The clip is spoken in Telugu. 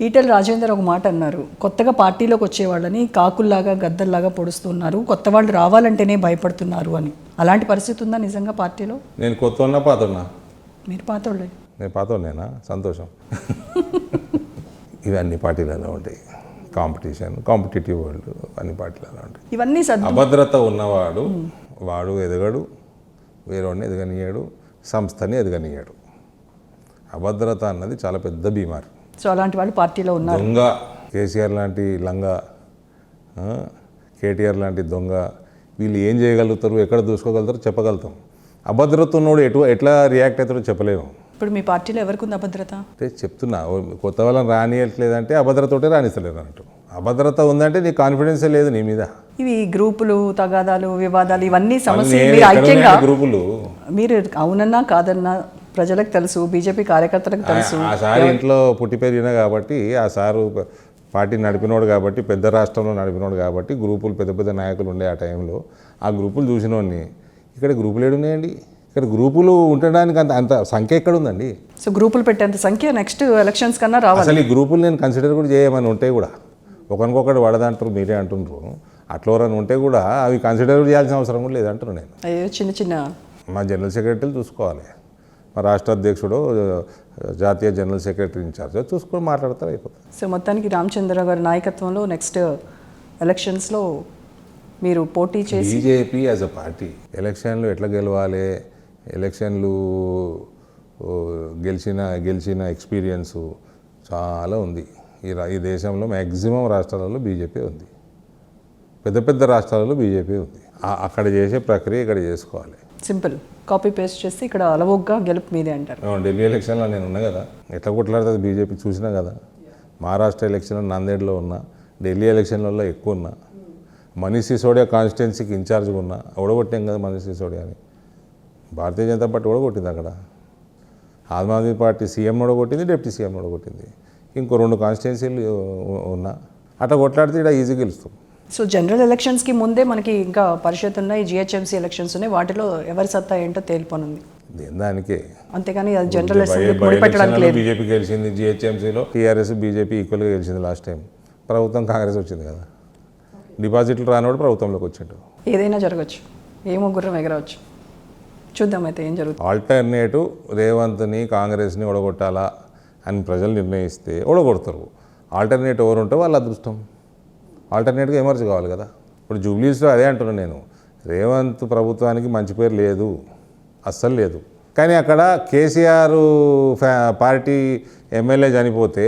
ఈటెల రాజేందర్ ఒక మాట అన్నారు, కొత్తగా పార్టీలోకి వచ్చేవాళ్ళని కాకుల్లాగా గద్దల్లాగా పొడుస్తున్నారు, కొత్త వాళ్ళు రావాలంటేనే భయపడుతున్నారు అని. అలాంటి పరిస్థితి ఉందా నిజంగా పార్టీలో? నేను కొత్త ఉన్నా పాత ఉన్నా? మీరు పాతోళ్ళే. నేను పాత ఉన్నానా? సంతోషం. ఇవి అన్ని పార్టీలలో ఉంటాయి. కాంపిటేటివ్ వరల్డ్ అన్ని పార్టీలలో ఉంటాయి. ఇవన్నీ అభద్రత ఉన్నవాడు వాడు ఎదగడు, వేరేవాడిని ఎదగనీయాడు, సంస్థని ఎదగనీయాడు. అభద్రత అన్నది చాలా పెద్ద బీమారు. సో అలాంటి వాళ్ళు పార్టీలో ఉన్నారు. దొంగ కేసీఆర్ లాంటి లంగ, కేటీఆర్ లాంటి దొంగ, వీళ్ళు ఏం చేయగలుగుతారు, ఎక్కడ దూసుకోగలుగుతారు చెప్పగలుగుతాం. అభద్రత ఉన్నోడు ఎట్లా రియాక్ట్ అవుతాడో చెప్పలేము. ఇప్పుడు మీ పార్టీలో ఎవరికి ఉంది అభద్రత? అంటే చెప్తున్నా, కొత్త వాళ్ళని రానియట్లేదంటే అభద్రతోటే రాణిస్తలేరు అన్నట్టు. అభద్రత ఉందంటే నీ కాన్ఫిడెన్సే లేదు నీ మీద. ఇవి గ్రూపులు, తగాదాలు, వివాదాలు, ఇవన్నీ సమస్యలు. మీరు ఐక్యంగా గ్రూపులు మీరు అవునన్నా కాదన్నా ప్రజలకు తెలుసు, బీజేపీ కార్యకర్తలకు తెలుసు. ఆ సార్ ఇంట్లో పుట్టి పెరిగినా కాబట్టి, ఆ సారు పార్టీ నడిపినోడు కాబట్టి, పెద్ద రాష్ట్రంలో నడిపినోడు కాబట్టి, గ్రూపులు పెద్ద పెద్ద నాయకులు ఉండే ఆ టైంలో ఆ గ్రూపులు చూసినోడిని. ఇక్కడ గ్రూపులు ఏడున్నాయండి? ఇక్కడ గ్రూపులు ఉండడానికి అంత సంఖ్య ఎక్కడ ఉందండి? సో గ్రూపులు పెట్టేంత సంఖ్య నెక్స్ట్ ఎలక్షన్స్ కన్నా రావాలి. అసలు ఈ గ్రూపులు నేను కన్సిడర్ కూడా చేయమని ఉంటే కూడా, ఒకరికొకటి వడదంటారు, మీరే అంటున్నారు. అట్లా ఎవరైనా ఉంటే కూడా అవి కన్సిడర్ చేయాల్సిన అవసరం కూడా లేదంటారు. నేను అయ్యో చిన్న చిన్న మా జనరల్ సెక్రటరీలు చూసుకోవాలి, మా రాష్ట్ర అధ్యక్షుడు, జాతీయ జనరల్ సెక్రటరీ ఇన్ఛార్జ్ చూసుకొని మాట్లాడతారు, అయిపోతుంది. సో మొత్తానికి రామచంద్ర గారి నాయకత్వంలో నెక్స్ట్ ఎలక్షన్స్లో మీరు పోటీ చేసి బీజేపీ యాజ్ అ పార్టీ ఎలక్షన్లు ఎట్లా గెలవాలి, ఎలక్షన్లు గెలిచిన ఎక్స్పీరియన్సు చాలా ఉంది. ఈ దేశంలో మ్యాక్సిమం రాష్ట్రాలలో బీజేపీ ఉంది, పెద్ద పెద్ద రాష్ట్రాలలో బీజేపీ ఉంది. అక్కడ చేసే ప్రక్రియ ఇక్కడ చేసుకోవాలి. సింపుల్ కాపీ పేస్ట్ చేసి ఇక్కడ అలవోగ్గా గెలుపు మీదే అంటారు. ఢిల్లీ ఎలక్షన్లో నేను ఉన్నా కదా, ఎట్లా కొట్లాడుతుంది బీజేపీ చూసినా కదా. మహారాష్ట్ర ఎలక్షన్లో నాందేడ్లో ఉన్నా, ఢిల్లీ ఎలక్షన్లలో ఎక్కువ ఉన్నా, మనీష్ సిసోడియా కాన్స్టిట్యున్సీకి ఇన్ఛార్జ్గా ఉన్నా. ఓడగొట్టాం కదా మనీష్ సిసోడియాని. భారతీయ జనతా పార్టీ ఓడగొట్టింది అక్కడ. ఆమ్ ఆద్మీ పార్టీ సీఎం ఓడగొట్టింది, డిప్యూటీ సీఎం ఓడగొట్టింది. ఇంకో 2 కాన్స్టిట్యున్సీలు ఉన్నా. అట్లా కొట్లాడితే ఇక్కడ ఈజీ గెలుస్తాం. సో జనరల్ ఎలక్షన్స్కి ముందే మనకి ఇంకా పరిషత్ ఉన్నాయి, జిహెచ్ఎంసీ ఎలక్షన్స్ ఉన్నాయి. వాటిలో ఎవరి సత్తా ఏంటో తేలిపోనుంది దానికే. అంతేగాని జనరల్ ముడిపెట్టడానికి లేదు. బీజేపీ గెలిచింది జిహెచ్ఎంసీలో, టీఆర్ఎస్ బీజేపీ ఈక్వల్గా గెలిచింది లాస్ట్ టైం. ప్రభుత్వం కాంగ్రెస్ వచ్చింది కదా, డిపాజిట్లు రానివాడు ప్రభుత్వంలోకి వచ్చిండు. ఏదైనా జరగచ్చు, ఏమో గుర్రం ఎగరవచ్చు. చూద్దాం అయితే ఏం జరుగుతుంది. ఆల్టర్నేటివ్ రేవంత్ని కాంగ్రెస్ని ఓడగొట్టాలా అని ప్రజలు నిర్ణయిస్తే ఓడగొడతారు. ఆల్టర్నేటివ్ ఎవరు ఉంటే వాళ్ళ అదృష్టం. ఆల్టర్నేట్గా ఎమర్జ్ కావాలి కదా. ఇప్పుడు జూబ్లీస్లో అదే అంటున్నాను నేను, రేవంత్ ప్రభుత్వానికి మంచి పేరు లేదు, అస్సలు లేదు. కానీ అక్కడ కేసీఆర్ పార్టీ ఎమ్మెల్యే చనిపోతే